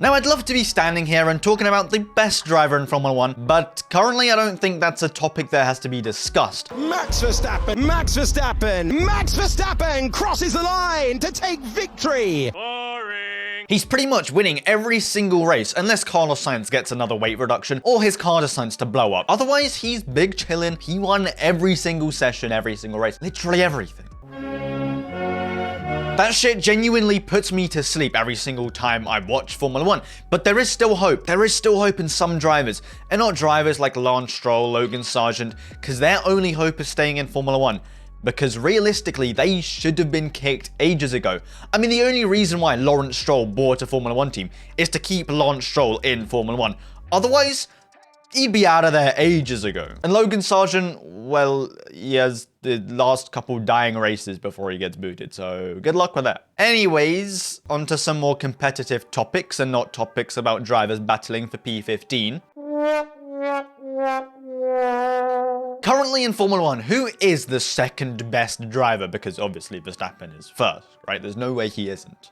Now, I'd love to be standing here and talking about the best driver in Formula 1, but currently I don't think that's a topic that has to be discussed. Max Verstappen, Max Verstappen, Max Verstappen crosses the line to take victory. Boring. He's pretty much winning every single race unless Carlos Sainz gets another weight reduction or his car decides to blow up. Otherwise, he's big chillin'. He won every single session, every single race, literally everything. That shit genuinely puts me to sleep every single time I watch Formula 1. But there is still hope. There is still hope in some drivers. And not drivers like Lance Stroll, Logan Sargent, because their only hope is staying in Formula 1. Because realistically, they should have been kicked ages ago. I mean, the only reason why Lawrence Stroll bought a Formula 1 team is to keep Lance Stroll in Formula 1. Otherwise, he'd be out of there ages ago. And Logan Sargent, well, he has the last couple dying races before he gets booted, so good luck with that. Anyways, onto some more competitive topics and not topics about drivers battling for P15. Currently in Formula 1, who is the second best driver? Because obviously Verstappen is first, right? There's no way he isn't.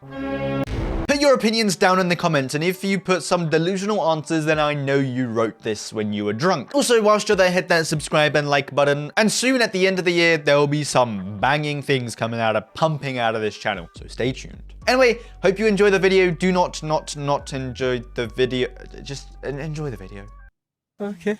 Put your opinions down in the comments, and if you put some delusional answers, then I know you wrote this when you were drunk. Also, whilst you're there, hit that subscribe and like button, and soon at the end of the year, there will be some banging things pumping out of this channel, so stay tuned. Anyway, hope you enjoy the video. Do not enjoy the video. Just enjoy the video. Okay.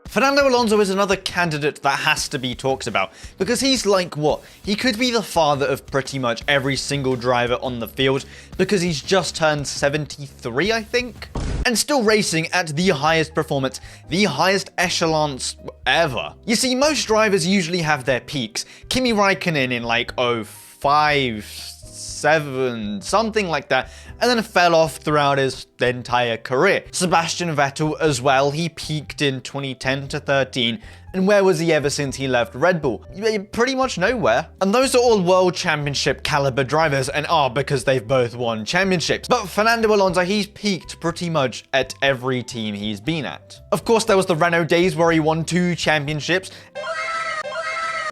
Fernando Alonso is another candidate that has to be talked about, because he's like what? He could be the father of pretty much every single driver on the field, because he's just turned 73, I think? And still racing at the highest performance, the highest echelons ever. You see, most drivers usually have their peaks. Kimi Raikkonen in like 05, 7, something like that, and then fell off throughout his entire career. Sebastian Vettel as well, he peaked in 2010 to 13, and where was he ever since he left Red Bull? Pretty much nowhere. And those are all world championship caliber drivers, and are because they've both won championships. But Fernando Alonso, he's peaked pretty much at every team he's been at. Of course, there was the Renault days where he won 2 championships.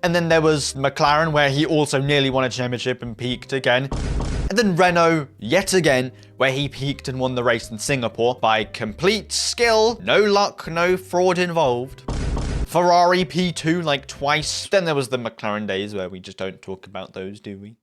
And then there was McLaren, where he also nearly won a championship and peaked again. And then Renault, yet again, where he peaked and won the race in Singapore by complete skill, no luck, no fraud involved. Ferrari P2 like twice. Then there was the McLaren days where we just don't talk about those, do we?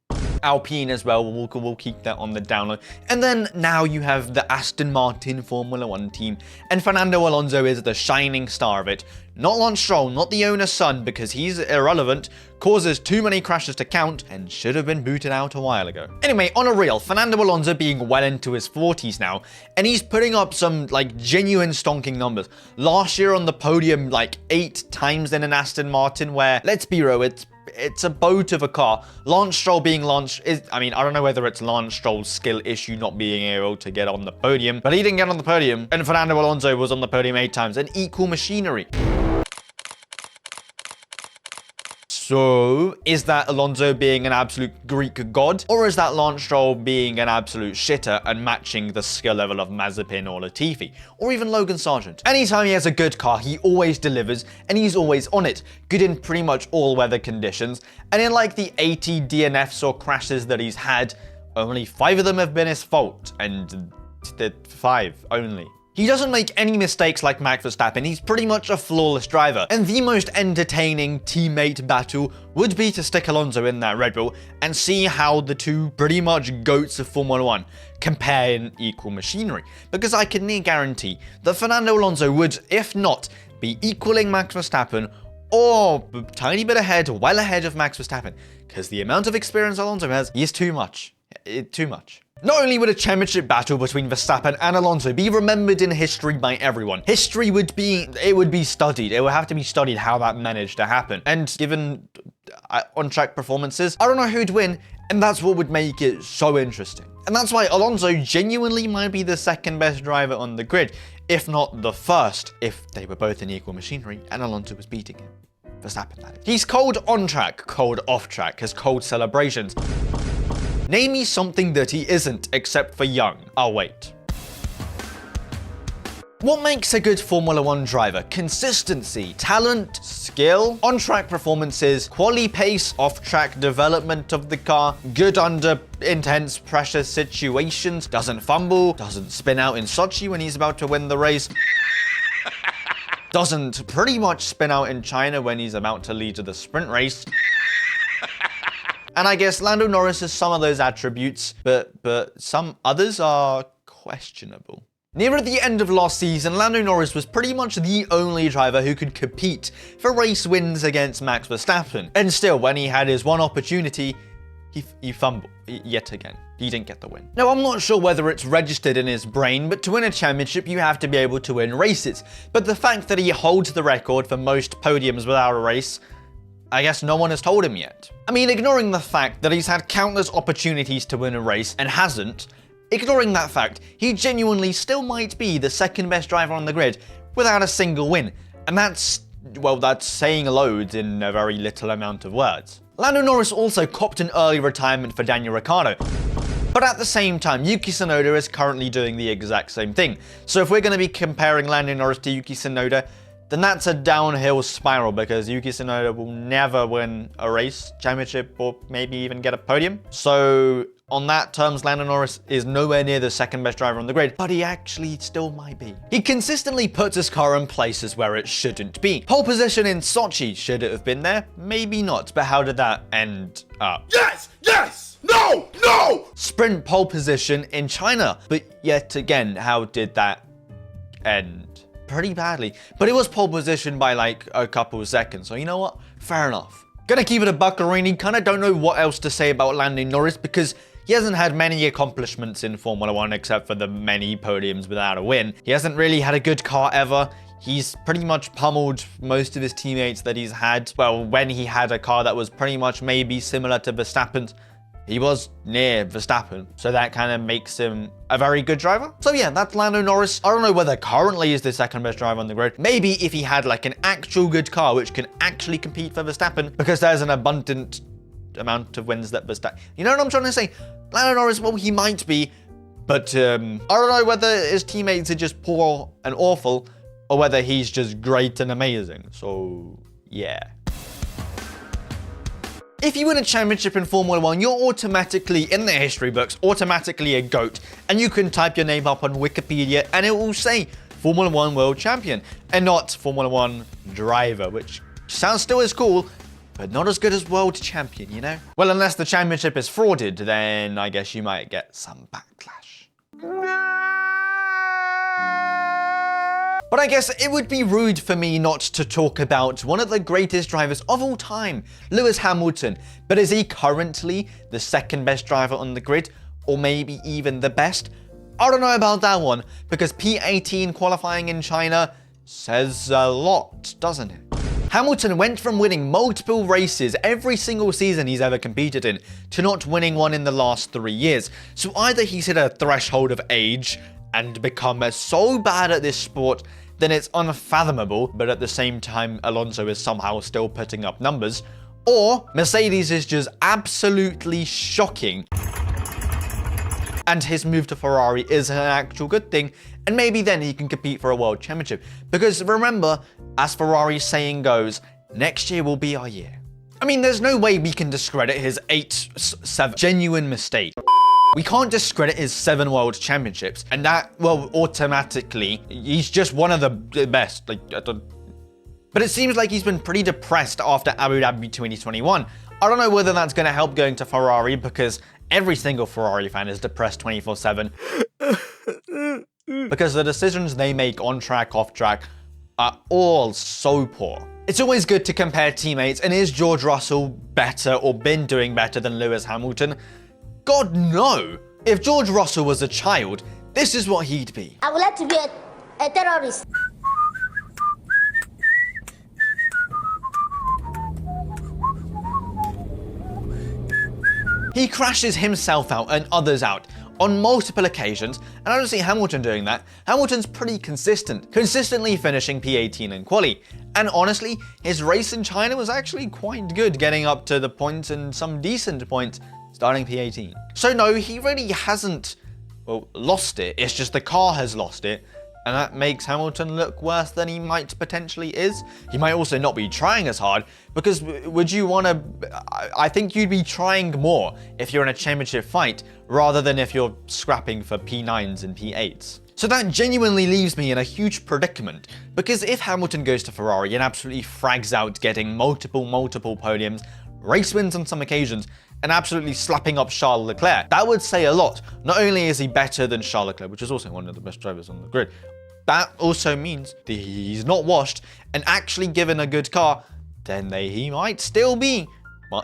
Alpine as well, we'll keep that on the download. And then now you have the Aston Martin Formula 1 team, and Fernando Alonso is the shining star of it. Not Lance Stroll, not the owner's son, because he's irrelevant, causes too many crashes to count, and should have been booted out a while ago. Anyway, on a real, Fernando Alonso being well into his 40s now, and he's putting up some like genuine stonking numbers. Last year on the podium like 8 times in an Aston Martin, where, let's be real, it's a boat of a car. Lance Stroll being Lance is, I mean, I don't know whether it's Lance Stroll's skill issue not being able to get on the podium, but he didn't get on the podium, and Fernando Alonso was on the podium 8 times, an equal machinery. So, is that Alonso being an absolute Greek god? Or is that Lance Stroll being an absolute shitter and matching the skill level of Mazepin or Latifi? Or even Logan Sargent? Anytime he has a good car, he always delivers, and he's always on it. Good in pretty much all weather conditions. And in like the 80 DNFs or crashes that he's had, only 5 of them have been his fault. And 5 only. He doesn't make any mistakes like Max Verstappen. He's pretty much a flawless driver. And the most entertaining teammate battle would be to stick Alonso in that Red Bull and see how the two pretty much goats of Formula 1 compare in equal machinery. Because I can near guarantee that Fernando Alonso would, if not, be equaling Max Verstappen or a tiny bit ahead, well ahead of Max Verstappen. Because the amount of experience Alonso has is too much. Too much. Not only would a championship battle between Verstappen and Alonso be remembered in history by everyone, history would be studied. It would have to be studied how that managed to happen. And given on-track performances, I don't know who'd win, and that's what would make it so interesting. And that's why Alonso genuinely might be the second best driver on the grid, if not the first, if they were both in equal machinery and Alonso was beating him. Verstappen, that is. He's cold on-track, cold off-track, has cold celebrations. Name me something that he isn't, except for young. I'll wait. What makes a good Formula 1 driver? Consistency, talent, skill, on-track performances, quali pace, off-track development of the car, good under intense pressure situations, doesn't fumble, doesn't spin out in Sochi when he's about to win the race, doesn't pretty much spin out in China when he's about to lead to the sprint race. And I guess Lando Norris has some of those attributes, but some others are questionable. Near the end of last season, Lando Norris was pretty much the only driver who could compete for race wins against Max Verstappen. And still, when he had his one opportunity, he fumbled yet again. He didn't get the win. Now, I'm not sure whether it's registered in his brain, but to win a championship, you have to be able to win races. But the fact that he holds the record for most podiums without a race, I guess no one has told him yet. I mean, ignoring the fact that he's had countless opportunities to win a race and hasn't, ignoring that fact, he genuinely still might be the second best driver on the grid without a single win. And that's saying loads in a very little amount of words. Lando Norris also copped an early retirement for Daniel Ricciardo. But at the same time, Yuki Tsunoda is currently doing the exact same thing. So if we're going to be comparing Lando Norris to Yuki Tsunoda, then that's a downhill spiral because Yuki Tsunoda will never win a race, championship, or maybe even get a podium. So on that terms, Lando Norris is nowhere near the second best driver on the grid, but he actually still might be. He consistently puts his car in places where it shouldn't be. Pole position in Sochi, should it have been there? Maybe not, but how did that end up? Yes! Yes! No! No! Sprint pole position in China, but yet again, how did that end? Pretty badly, but it was pole position by like a couple of seconds, so you know what? Fair enough. Gonna keep it a buckarini, kinda don't know what else to say about Lando Norris because he hasn't had many accomplishments in Formula 1 except for the many podiums without a win. He hasn't really had a good car ever. He's pretty much pummeled most of his teammates that he's had. Well, when he had a car that was pretty much maybe similar to Verstappen's, he was near Verstappen, so that kind of makes him a very good driver. So yeah, that's Lando Norris. I don't know whether currently he's the second best driver on the grid. Maybe if he had like an actual good car which can actually compete for Verstappen, because there's an abundant amount of wins that Verstappen... You know what I'm trying to say? Lando Norris, well, he might be, but I don't know whether his teammates are just poor and awful, or whether he's just great and amazing. So yeah. If you win a championship in Formula 1, you're automatically, in the history books, automatically a GOAT. And you can type your name up on Wikipedia and it will say Formula 1 World Champion and not Formula 1 Driver, which sounds still as cool, but not as good as World Champion, you know? Well, unless the championship is frauded, then I guess you might get some backlash. But I guess it would be rude for me not to talk about one of the greatest drivers of all time, Lewis Hamilton. But is he currently the second best driver on the grid? Or maybe even the best? I don't know about that one, because P18 qualifying in China says a lot, doesn't it? Hamilton went from winning multiple races every single season he's ever competed in, to not winning one in the last 3 years. So either he's hit a threshold of age and become so bad at this sport then it's unfathomable, but at the same time, Alonso is somehow still putting up numbers, or Mercedes is just absolutely shocking, and his move to Ferrari is an actual good thing, and maybe then he can compete for a world championship. Because remember, as Ferrari's saying goes, next year will be our year. I mean, there's no way we can discredit his 7 genuine mistake. We can't discredit his 7 world championships, and that, well, automatically, he's just one of the best. Like, but it seems like he's been pretty depressed after Abu Dhabi 2021. I don't know whether that's going to help going to Ferrari, because every single Ferrari fan is depressed 24/7. Because the decisions they make on track, off track, are all so poor. It's always good to compare teammates, and is George Russell better or been doing better than Lewis Hamilton? God, no! If George Russell was a child, this is what he'd be. I would like to be a terrorist. He crashes himself out and others out on multiple occasions, and I don't see Hamilton doing that. Hamilton's pretty consistent, consistently finishing P18 in quali. And honestly, his race in China was actually quite good, getting up to the points and some decent points, starting P18. So no, he really hasn't, well, lost it. It's just the car has lost it. and that makes Hamilton look worse than he might potentially is. He might also not be trying as hard, because would you want to... I think you'd be trying more if you're in a championship fight, rather than if you're scrapping for P9s and P8s. So that genuinely leaves me in a huge predicament, because if Hamilton goes to Ferrari and absolutely frags out getting multiple podiums, race wins on some occasions, and absolutely slapping up Charles Leclerc, that would say a lot. Not only is he better than Charles Leclerc, which is also one of the best drivers on the grid, that also means that he's not washed and actually given a good car, then he might still be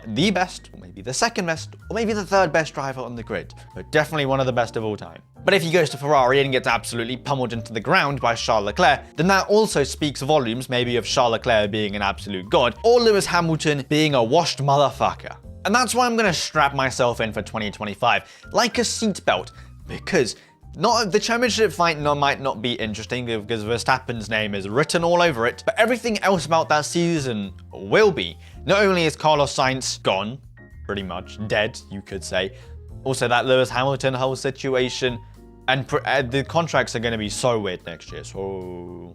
the best, or maybe the second best, or maybe the third best driver on the grid, but definitely one of the best of all time. But if he goes to Ferrari and gets absolutely pummeled into the ground by Charles Leclerc, then that also speaks volumes, maybe of Charles Leclerc being an absolute god, or Lewis Hamilton being a washed motherfucker. And that's why I'm going to strap myself in for 2025, like a seatbelt, because the championship fight might not be interesting because Verstappen's name is written all over it, but everything else about that season will be. Not only is Carlos Sainz gone, pretty much dead, you could say, also that Lewis Hamilton whole situation, and the contracts are going to be so weird next year, so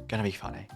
going to be funny.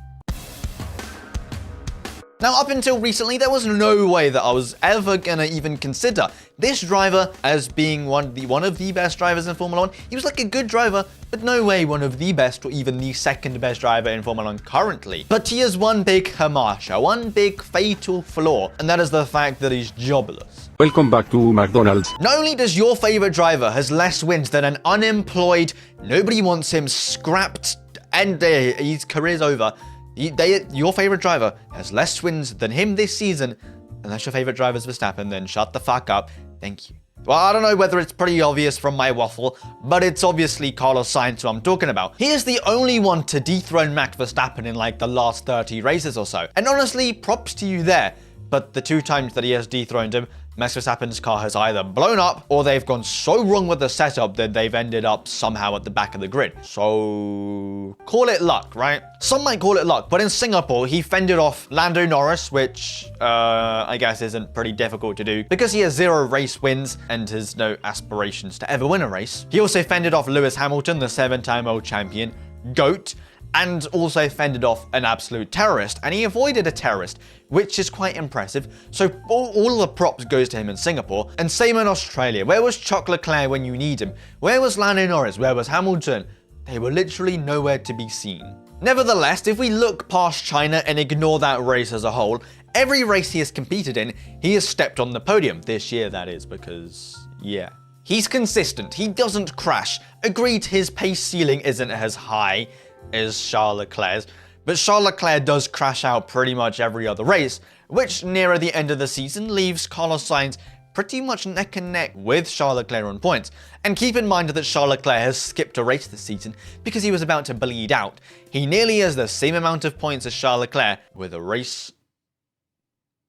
Now, up until recently, there was no way that I was ever gonna even consider this driver as being one of the best drivers in Formula 1. He was like a good driver, but no way one of the best or even the second best driver in Formula 1 currently. But he has one big hamasha, one big fatal flaw, and that is the fact that he's jobless. Welcome back to McDonald's. Not only does your favorite driver has less wins than an unemployed, nobody wants him, scrapped, and his career's over, your favorite driver has less wins than him this season. Unless your favorite driver is Verstappen, then shut the fuck up. Thank you. Well, I don't know whether it's pretty obvious from my waffle, but it's obviously Carlos Sainz who I'm talking about. He is the only one to dethrone Max Verstappen in like the last 30 races or so. And honestly, props to you there. But the 2 times that he has dethroned him, Max Verstappen's car has either blown up or they've gone so wrong with the setup that they've ended up somehow at the back of the grid. So call it luck, right? Some might call it luck, but in Singapore, he fended off Lando Norris, which I guess isn't pretty difficult to do because he has 0 race wins and has no aspirations to ever win a race. He also fended off Lewis Hamilton, the 7-time world champion, GOAT, and also fended off an absolute terrorist, and he avoided a terrorist, which is quite impressive. So all the props goes to him in Singapore. And same in Australia. Where was Charles Leclerc when you need him? Where was Lando Norris? Where was Hamilton? They were literally nowhere to be seen. Nevertheless, if we look past China and ignore that race as a whole, every race he has competed in, he has stepped on the podium. This year, that is, because, yeah. He's consistent. He doesn't crash. Agreed, his pace ceiling isn't as high as Charles Leclerc's, but Charles Leclerc does crash out pretty much every other race, which nearer the end of the season leaves Carlos Sainz pretty much neck and neck with Charles Leclerc on points. And keep in mind that Charles Leclerc has skipped a race this season because he was about to bleed out. He nearly has the same amount of points as Charles Leclerc with a race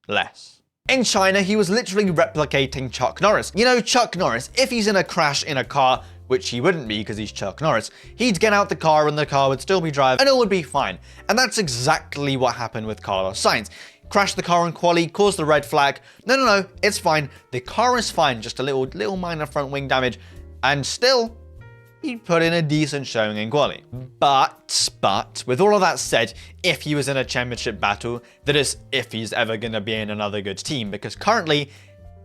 less. In China, he was literally replicating Chuck Norris. You know, Chuck Norris, if he's in a crash in a car, which he wouldn't be because he's Chuck Norris, he'd get out the car and the car would still be driving and it would be fine. And that's exactly what happened with Carlos Sainz. Crashed the car in quali, caused the red flag. No, it's fine. The car is fine, just a little minor front wing damage. And still, he put in a decent showing in quali. But, with all of that said, if he was in a championship battle, that is, if he's ever going to be in another good team, because currently,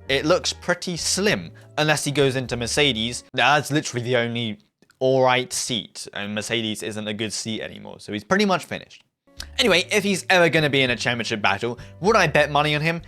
it looks pretty slim, unless he goes into Mercedes. That's literally the only alright seat, and Mercedes isn't a good seat anymore, so he's pretty much finished. Anyway, if he's ever going to be in a championship battle, would I bet money on him?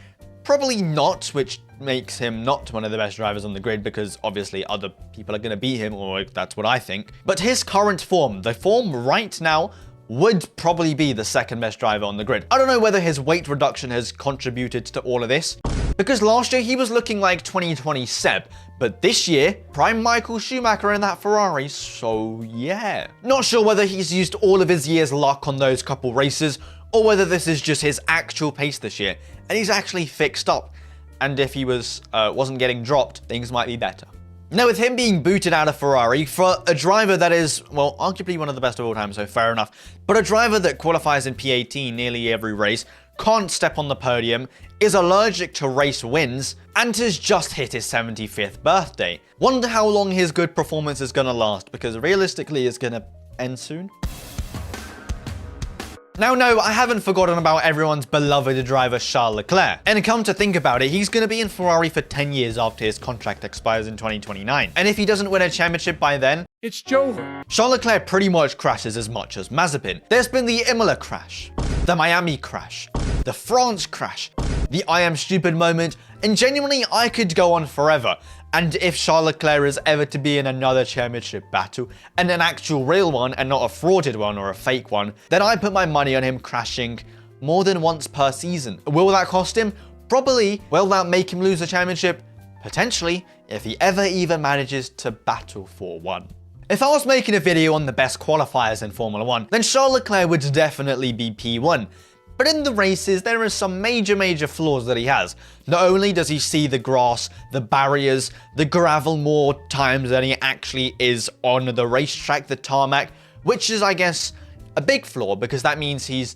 Probably not, which makes him not one of the best drivers on the grid because obviously other people are going to beat him, or that's what I think. But his current form, the form right now, would probably be the second best driver on the grid. I don't know whether his weight reduction has contributed to all of this, because last year he was looking like 2020 Seb, but this year, prime Michael Schumacher in that Ferrari, so yeah. Not sure whether he's used all of his year's luck on those couple races, or whether this is just his actual pace this year, and he's actually fixed up. And if he wasn't getting dropped, things might be better. Now, with him being booted out of Ferrari for a driver that is, well, arguably one of the best of all time, so fair enough, but a driver that qualifies in P18 nearly every race, can't step on the podium, is allergic to race wins, and has just hit his 75th birthday. Wonder how long his good performance is gonna last, because realistically it's gonna end soon. Now, no, I haven't forgotten about everyone's beloved driver, Charles Leclerc. And come to think about it, he's going to be in Ferrari for 10 years after his contract expires in 2029. And if he doesn't win a championship by then, It's Jover. Charles Leclerc pretty much crashes as much as Mazepin. There's been the Imola crash, the Miami crash, the France crash, the I am stupid moment, and genuinely, I could go on forever. And if Charles Leclerc is ever to be in another championship battle, and an actual real one and not a frauded one or a fake one, then I put my money on him crashing more than once per season. Will that cost him? Probably. Will that make him lose a championship? Potentially, if he ever even manages to battle for one. If I was making a video on the best qualifiers in Formula 1, then Charles Leclerc would definitely be P1. But in the races, there are some major flaws that he has. Not only does he see the grass, the barriers, the gravel more times than he actually is on the racetrack, the tarmac, which is, I guess, a big flaw because that means he's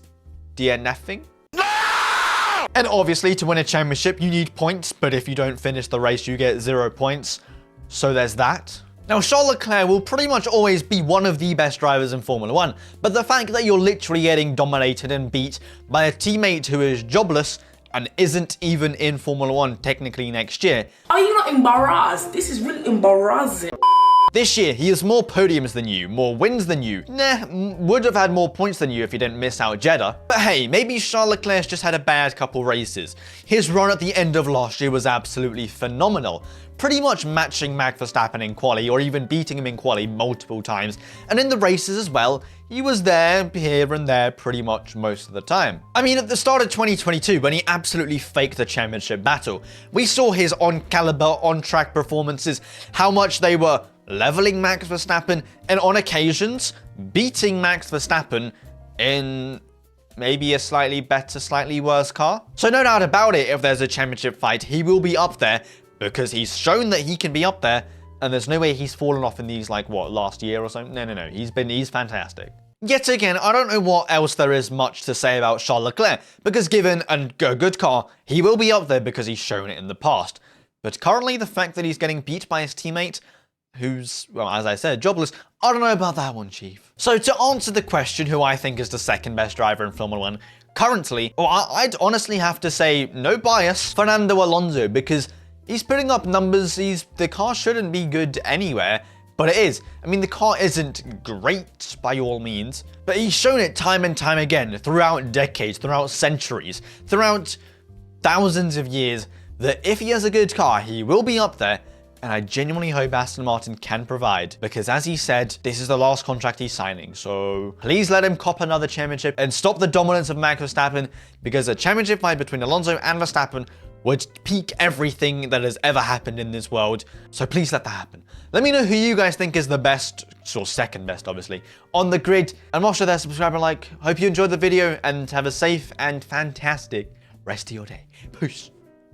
DNFing. No! And obviously, to win a championship, you need points, but if you don't finish the race, you get 0 points. So there's that. Now, Charles Leclerc will pretty much always be one of the best drivers in Formula 1, but the fact that you're literally getting dominated and beat by a teammate who is jobless and isn't even in Formula 1 technically next year. Are you not embarrassed? This is really embarrassing. This year, he has more podiums than you, more wins than you. Would have had more points than you if he didn't miss out Jeddah. But hey, maybe Charles Leclerc's just had a bad couple races. His run at the end of last year was absolutely phenomenal. Pretty much matching Max Verstappen in quali, or even beating him in quali multiple times. And in the races as well, he was there, here and there pretty much most of the time. I mean, at the start of 2022, when he absolutely faked the championship battle, we saw his on-caliber, on-track performances, how much they were leveling Max Verstappen, and on occasions, beating Max Verstappen in maybe a slightly better, slightly worse car. So no doubt about it, if there's a championship fight, he will be up there because he's shown that he can be up there, and there's no way he's fallen off in these, like, what, last year or something? No. He's fantastic. Yet again, I don't know what else there is much to say about Charles Leclerc, because given a good car, he will be up there because he's shown it in the past. But currently, the fact that he's getting beat by his teammate, who's, well, as I said, jobless, I don't know about that one, Chief. So to answer the question who I think is the second best driver in Formula 1, currently, well, I'd honestly have to say, no bias, Fernando Alonso, because he's putting up numbers, the car shouldn't be good anywhere, but it is. I mean, the car isn't great by all means, but he's shown it time and time again, throughout decades, throughout centuries, throughout thousands of years, that if he has a good car, he will be up there. And I genuinely hope Aston Martin can provide, because as he said, this is the last contract he's signing. So please let him cop another championship and stop the dominance of Max Verstappen, because a championship fight between Alonso and Verstappen would peak everything that has ever happened in this world. So please let that happen. Let me know who you guys think is the best, or second best, obviously, on the grid. And whilst you're there, subscribe and like. Hope you enjoyed the video and have a safe and fantastic rest of your day. Peace.